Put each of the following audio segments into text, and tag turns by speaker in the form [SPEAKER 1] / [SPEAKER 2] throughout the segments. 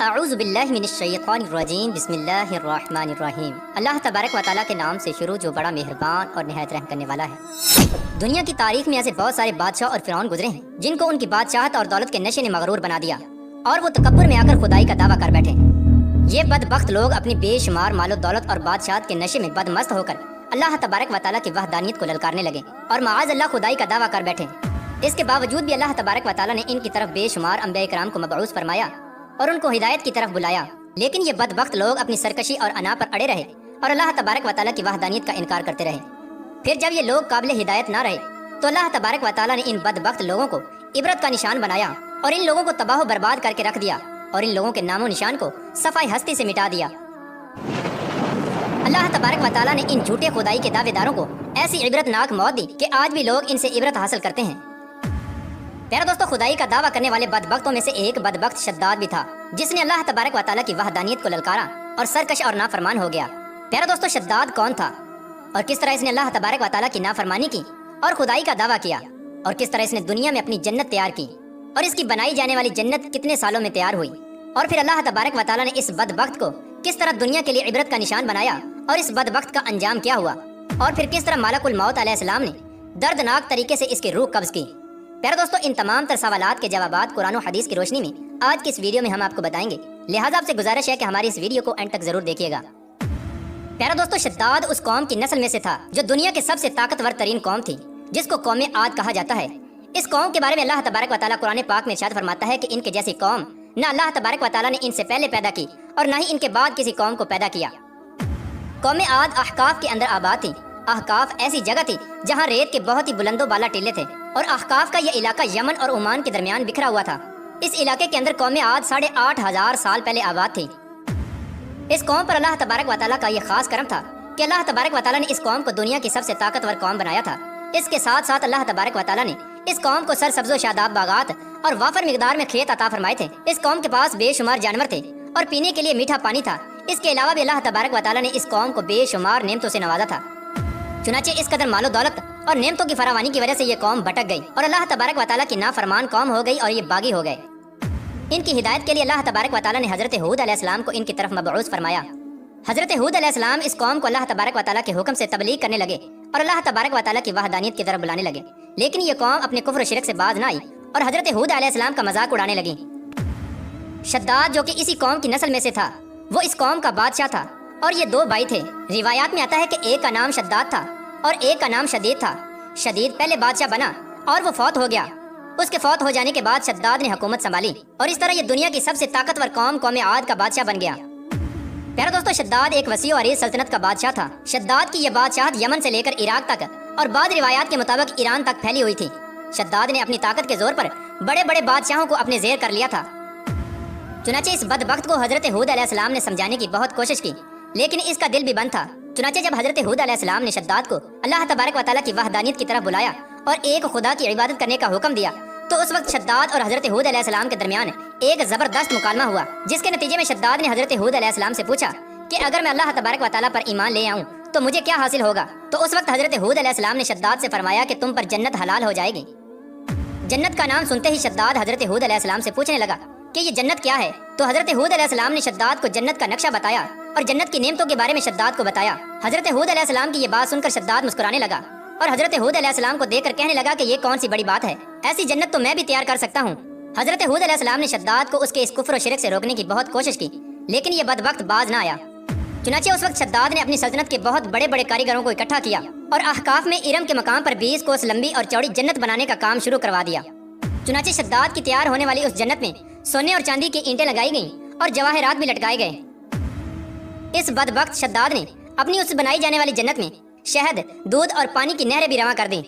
[SPEAKER 1] اعوذ باللہ من الشیطان الرجیم بسم اللہ الرحمن الرحیم۔ اللہ تبارک و تعالیٰ کے نام سے شروع جو بڑا مہربان اور نہایت رحم کرنے والا ہے۔ دنیا کی تاریخ میں ایسے بہت سارے بادشاہ اور فرعون گزرے ہیں جن کو ان کی بادشاہت اور دولت کے نشے نے مغرور بنا دیا اور وہ تکبر میں آ کر خدائی کا دعویٰ کر بیٹھے۔ یہ بدبخت لوگ اپنی بے شمار مال و دولت اور بادشاہت کے نشے میں بدمست ہو کر اللہ تبارک و تعالیٰ کی وحدانیت کو للکارنے لگے اور معاذ اللہ خدائی کا دعویٰ کر بیٹھے۔ اس کے باوجود بھی اللہ تبارک و تعالیٰ نے ان کی طرف بے شمار انبیاء کرام کو مبعوث فرمایا اور ان کو ہدایت کی طرف بلایا، لیکن یہ بدبخت لوگ اپنی سرکشی اور انا پر اڑے رہے اور اللہ تبارک و تعالیٰ کی وحدانیت کا انکار کرتے رہے۔ پھر جب یہ لوگ قابل ہدایت نہ رہے تو اللہ تبارک و تعالیٰ نے ان بدبخت لوگوں کو عبرت کا نشان بنایا اور ان لوگوں کو تباہ و برباد کر کے رکھ دیا اور ان لوگوں کے نام و نشان کو صفائی ہستی سے مٹا دیا۔ اللہ تبارک و تعالیٰ نے ان جھوٹے خدائی کے دعوے داروں کو ایسی عبرت ناک موت دی کہ آج بھی لوگ ان سے عبرت حاصل کرتے ہیں۔ پیارا دوستو، خدائی کا دعویٰ کرنے والے بدبختوں میں سے ایک بدبخت شداد بھی تھا جس نے اللہ تبارک و تعالیٰ کی وحدانیت کو للکارا اور سرکش اور نافرمان ہو گیا۔ پیارا دوستو، شداد کون تھا اور کس طرح اس نے اللہ تبارک و تعالیٰ کی نافرمانی کی اور خدائی کا دعویٰ کیا، اور کس طرح اس نے دنیا میں اپنی جنت تیار کی اور اس کی بنائی جانے والی جنت کتنے سالوں میں تیار ہوئی، اور پھر اللہ تبارک و تعالیٰ نے اس بدبخت کو کس طرح دنیا کے لیے عبرت کا نشان بنایا اور اس بدبخت کا انجام کیا ہوا، اور پھر کس طرح ملک الموت علیہ السلام نے دردناک طریقے سے اس کی روح قبض کی۔ پیارا دوستو، ان تمام تر سوالات کے جوابات قرآن و حدیث کی روشنی میں آج کی اس ویڈیو میں ہم آپ کو بتائیں گے، لہٰذا آپ سے گزارش ہے کہ ہماری اس ویڈیو کو اینڈ تک ضرور دیکھیے گا۔ پیارا دوستو، شداد اس قوم کی نسل میں سے تھا جو دنیا کے سب سے طاقتور ترین قوم تھی، جس کو قوم عاد کہا جاتا ہے۔ اس قوم کے بارے میں اللہ تبارک و تعالیٰ قرآن پاک میں ارشاد فرماتا ہے کہ ان کے جیسی قوم نہ اللہ تبارک و تعالیٰ نے ان سے پہلے پیدا کی اور نہ ہی ان کے بعد کسی قوم کو پیدا کیا۔ قوم عاد احقاف کے اندر آباد تھی۔ احقاف ایسی جگہ تھی جہاں ریت کے بہت ہی بلند و بالا ٹیلے تھے، اور احقاف کا یہ علاقہ یمن اور عمان کے درمیان بکھرا ہوا تھا۔ اس علاقے کے اندر قوم عاد 8,500 سال پہلے آباد تھی۔ اس قوم پر اللہ تبارک و تعالیٰ کا یہ خاص کرم تھا کہ اللہ تبارک و تعالیٰ نے اس قوم کو دنیا کی سب سے طاقتور قوم بنایا تھا۔ اس کے ساتھ ساتھ اللہ تبارک و تعالیٰ نے اس قوم کو سرسبز و شاداب باغات اور وافر مقدار میں کھیت عطا فرمائے تھے۔ اس قوم کے پاس بے شمار جانور تھے اور پینے کے لیے میٹھا پانی تھا۔ اس کے علاوہ بھی اللہ تبارک و تعالیٰ نے اس قوم کو بے شمار نعمتوں سے نوازا تھا۔ چنانچہ اس قدر مال و دولت اور نعمتوں کی فراوانی کی وجہ سے یہ قوم بھٹک گئی اور اللہ تبارک و تعالیٰ کی نافرمان قوم ہو گئی اور یہ باغی ہو گئے۔ ان کی ہدایت کے لیے اللہ تبارک و تعالیٰ نے حضرت ہود علیہ السلام کو ان کی طرف مبعوث فرمایا۔ حضرت ہود علیہ السلام اس قوم کو اللہ تبارک و تعالیٰ کے حکم سے تبلیغ کرنے لگے اور اللہ تبارک و تعالیٰ کی وحدانیت کی طرف بلانے لگے، لیکن یہ قوم اپنے کفر و شرک سے باز نہ آئی اور حضرت ہود علیہ السلام کا مذاق اڑانے لگی۔ شداد جو کہ اسی قوم کی نسل میں سے تھا، وہ اس قوم کا بادشاہ تھا اور یہ 2 بھائی تھے۔ روایات میں آتا ہے کہ ایک کا نام شداد تھا اور ایک کا نام شدید تھا۔ شدید پہلے بادشاہ بنا اور وہ فوت ہو گیا۔ اس کے فوت ہو جانے کے بعد شداد نے حکومت سنبھالی اور اس طرح یہ دنیا کی سب سے طاقتور قوم عاد کا بادشاہ بن گیا۔ پیارا دوستو، شداد ایک وسیع و عریض سلطنت کا بادشاہ تھا۔ شداد کی یہ بادشاہت یمن سے لے کر عراق تک اور بعض روایات کے مطابق ایران تک پھیلی ہوئی تھی۔ شداد نے اپنی طاقت کے زور پر بڑے بڑے بادشاہوں کو اپنے زیر کر لیا تھا۔ چنانچہ اس بدبخت کو حضرت ہود علیہ السلام نے سمجھانے کی بہت کوشش کی، لیکن اس کا دل بھی بند تھا۔ چنانچہ جب حضرت ہود علیہ السلام نے شداد کو اللہ تبارک و تعالیٰ کی وحدانیت کی طرف بلایا اور ایک خدا کی عبادت کرنے کا حکم دیا، تو اس وقت شداد اور حضرت ہود علیہ السلام کے درمیان ایک زبردست مکالمہ ہوا، جس کے نتیجے میں شداد نے حضرت ہود علیہ السلام سے پوچھا کہ اگر میں اللہ تبارک و تعالیٰ پر ایمان لے آؤں تو مجھے کیا حاصل ہوگا؟ تو اس وقت حضرت ہود علیہ السلام نے شداد سے فرمایا کہ تم پر جنت حلال ہو جائے گی۔ جنت کا نام سنتے ہی شداد حضرت ہود علیہ السلام سے پوچھنے لگا کہ یہ جنت کیا ہے؟ تو حضرت ہود علیہ السلام نے شداد کو جنت کا نقشہ بتایا اور جنت کی نعمتوں کے بارے میں شداد کو بتایا۔ حضرت ہود علیہ السلام کی یہ بات سن کر شداد مسکرانے لگا اور حضرت ہود علیہ السلام کو دیکھ کر کہنے لگا کہ یہ کون سی بڑی بات ہے، ایسی جنت تو میں بھی تیار کر سکتا ہوں۔ حضرت ہود علیہ السلام نے شداد کو اس کے اس کفر و شرک سے روکنے کی بہت کوشش کی، لیکن یہ بدبخت باز نہ آیا۔ چنانچہ اس وقت شداد نے اپنی سلطنت کے بہت بڑے بڑے کاریگروں کو اکٹھا کیا اور احقاف میں ارم کے مقام پر 20 کوس لمبی اور چوڑی جنت بنانے کا کام شروع کروا دیا۔ چنانچہ شداد کی تیار ہونے والی اس جنت میں سونے اور چاندی کی اینٹیں لگائی گئیں اور جواہرات بھی لٹکائے گئے۔ اس بدبخت شداد نے اپنی اس بنائی جانے والی جنت میں شہد، دودھ اور پانی کی نہریں بھی رواں کر دیں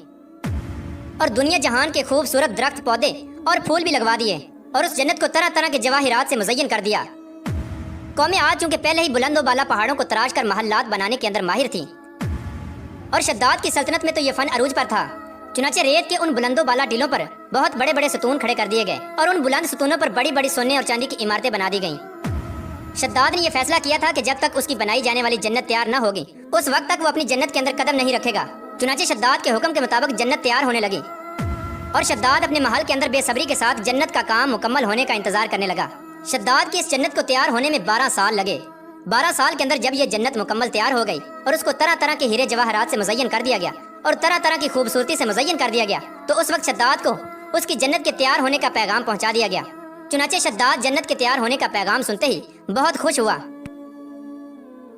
[SPEAKER 1] اور دنیا جہان کے خوبصورت درخت، پودے اور پھول بھی لگوا دیے اور اس جنت کو طرح طرح کے جواہرات سے مزین کر دیا۔ قوم عاد چونکہ پہلے ہی بلند و بالا پہاڑوں کو تراش کر محلات بنانے کے اندر ماہر تھی اور شداد کی سلطنت میں تو یہ فن عروج پر تھا۔ چنانچہ ریت کے ان بلند و بالا ٹیلوں پر بہت بڑے بڑے ستون کھڑے کر دیے گئے اور ان بلند ستونوں پر بڑی بڑی سونے اور چاندی کی عمارتیں بنا دی گئیں۔ شداد نے یہ فیصلہ کیا تھا کہ جب تک اس کی بنائی جانے والی جنت تیار نہ ہوگی اس وقت تک وہ اپنی جنت کے اندر قدم نہیں رکھے گا۔ چنانچہ شداد کے حکم کے مطابق جنت تیار ہونے لگی اور شداد اپنے محل کے اندر بے صبری کے ساتھ جنت کا کام مکمل ہونے کا انتظار کرنے لگا۔ شداد کی اس جنت کو تیار ہونے میں 12 سال لگے۔ 12 سال کے اندر جب یہ جنت مکمل تیار ہو گئی اور اس کو طرح طرح کے ہیرے جواہرات سے مزین کر دیا گیا اور طرح طرح کی خوبصورتی سے مزین کر دیا گیا، تو اس وقت شداد کو اس کی جنت کے تیار ہونے کا پیغام پہنچا دیا گیا۔ چنانچہ شداد جنت کے تیار ہونے کا پیغام سنتے ہی بہت خوش ہوا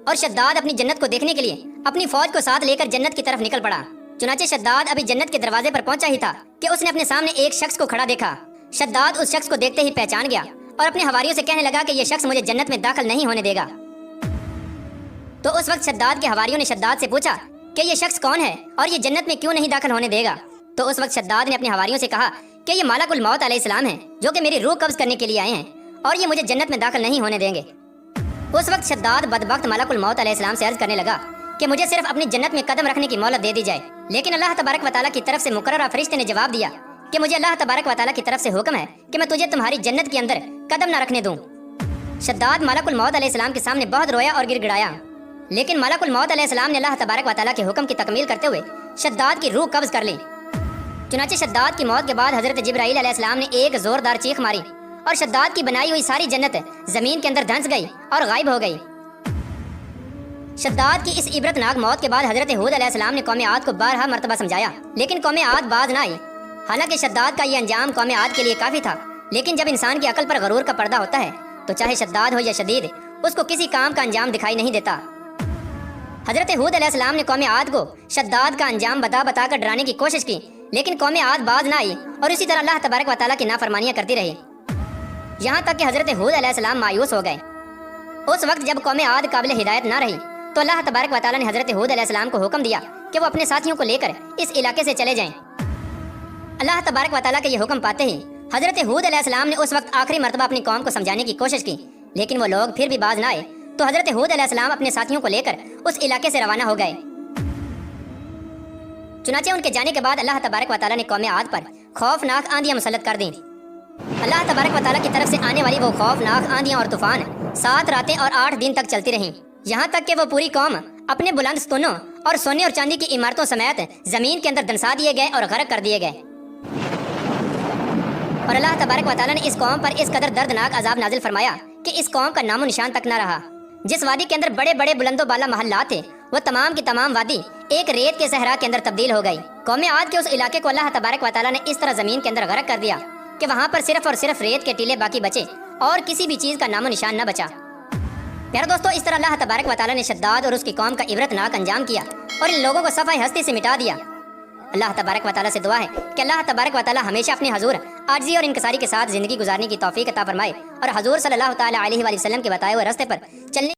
[SPEAKER 1] اور شداد اپنی جنت کو دیکھنے کے لیے اپنی فوج کو ساتھ لے کر جنت کی طرف نکل پڑا۔ چنانچہ شداد ابھی جنت کے دروازے پر پہنچا ہی تھا کہ اس نے اپنے سامنے ایک شخص کو کھڑا دیکھا۔ شداد اس شخص کو دیکھتے ہی پہچان گیا اور اپنے حواریوں سے کہنے لگا کہ یہ شخص مجھے جنت میں داخل نہیں ہونے دے گا۔ تو اس وقت شداد کے حواریوں نے شداد سے پوچھا کہ یہ شخص کون ہے اور یہ جنت میں کیوں نہیں داخل ہونے دے گا؟ تو اس وقت شداد نے اپنے حواریوں سے کہا کہ یہ ملک الموت علیہ السلام ہیں جو کہ میری روح قبض کرنے کے لیے آئے ہیں اور یہ مجھے جنت میں داخل نہیں ہونے دیں گے۔ اس وقت شداد بدبخت ملک الموت علیہ السلام سے عرض کرنے لگا کہ مجھے صرف اپنی جنت میں قدم رکھنے کی مہلت دے دی جائے، لیکن اللہ تبارک و تعالیٰ کی طرف سے مقررہ فرشتے نے جواب دیا کہ مجھے اللہ تبارک و تعالیٰ کی طرف سے حکم ہے کہ میں تجھے تمہاری جنت کے اندر قدم نہ رکھنے دوں۔ شداد ملک الموت علیہ السلام کے سامنے بہت رویا اور گر گڑایا، لیکن ملک الموت علیہ السلام نے اللہ تبارک و تعالیٰ کے حکم کی تکمیل کرتے ہوئے شداد کی روح قبض کر لی۔ چنانچہ شداد کی موت کے بعد حضرت جبرائیل علیہ السلام نے ایک زوردار چیخ ماری اور شداد کی بنائی ہوئی ساری جنت زمین کے اندر دھنس گئی اور غائب ہو گئی۔ شداد کی اس عبرتناک موت کے بعد حضرت ہود علیہ السلام نے قوم عاد کو 12 مرتبہ سمجھایا، لیکن قوم عاد باز نہ آئی۔ حالانکہ شداد کا یہ انجام قوم عاد کے لیے کافی تھا، لیکن جب انسان کی عقل پر غرور کا پردہ ہوتا ہے تو چاہے شداد ہو یا شدید، اس کو کسی کام کا انجام دکھائی نہیں دیتا۔ حضرت ہود علیہ السلام نے قوم عاد کو شداد کا انجام بتا بتا کر ڈرانے کی کوشش کی، لیکن قوم عاد باز نہ آئی اور اسی طرح اللہ تبارک و تعالیٰ کی نافرمانیاں کرتی رہی، یہاں تک کہ حضرت ہود علیہ السلام مایوس ہو گئے۔ اس وقت جب قوم عاد قابل ہدایت نہ رہی تو اللہ تبارک و تعالیٰ نے حضرت ہود علیہ السلام کو حکم دیا کہ وہ اپنے ساتھیوں کو لے کر اس علاقے سے چلے جائیں۔ اللہ تبارک و تعالیٰ کے یہ حکم پاتے ہی حضرت ہود علیہ السلام نے اس وقت آخری مرتبہ اپنی قوم کو سمجھانے کی کوشش کی، لیکن وہ لوگ پھر بھی باز نہ آئے، تو حضرت ہود علیہ السلام اپنے ساتھیوں کو لے کر اس علاقے سے روانہ ہو گئے۔ چنانچہ ان کے جانے کے بعد اللہ تبارک و تعالیٰ نے قوم عاد پر خوفناک آندیاں مسلط کر دیں۔ اللہ تبارک و تعالیٰ کی طرف سے آنے والی وہ خوفناک آندیاں اور طوفان 7 راتیں اور 8 دن تک چلتی رہیں، یہاں تک کہ وہ پوری قوم اپنے بلند ستونوں اور سونے اور چاندی کی عمارتوں سمیت زمین کے اندر دنسا دیے گئے اور غرق کر دیے گئے۔ اور اللہ تبارک و تعالیٰ نے اس قوم پر اس قدر دردناک عذاب نازل فرمایا کہ اس قوم کا نام و نشان تک نہ رہا۔ جس وادی کے اندر بڑے بڑے بلند و بالا محلات تھے، وہ تمام کی تمام وادی ایک ریت کے صحرا کے اندر تبدیل ہو گئی۔ قوم عاد کے اس علاقے کو اللہ تبارک و تعالیٰ نے اس طرح زمین کے اندر غرق کر دیا کہ وہاں پر صرف اور صرف ریت کے ٹیلے باقی بچے اور کسی بھی چیز کا نام و نشان نہ بچا۔ پیارے دوستو، اس طرح اللہ تبارک و تعالیٰ نے شداد اور اس کی قوم کا عبرتناک انجام کیا اور ان لوگوں کو صفحہ ہستی سے مٹا دیا۔ اللہ تبارک و تعالیٰ سے دعا ہے کہ اللہ تبارک و تعالیٰ ہمیشہ اپنے حضور عاجزی اور انکساری کے ساتھ زندگی گزارنے کی توفیق عطا فرمائے اور حضور صلی اللہ تعالیٰ علیہ وآلہ وسلم کے بتائے ہوئے راستے پر چلنے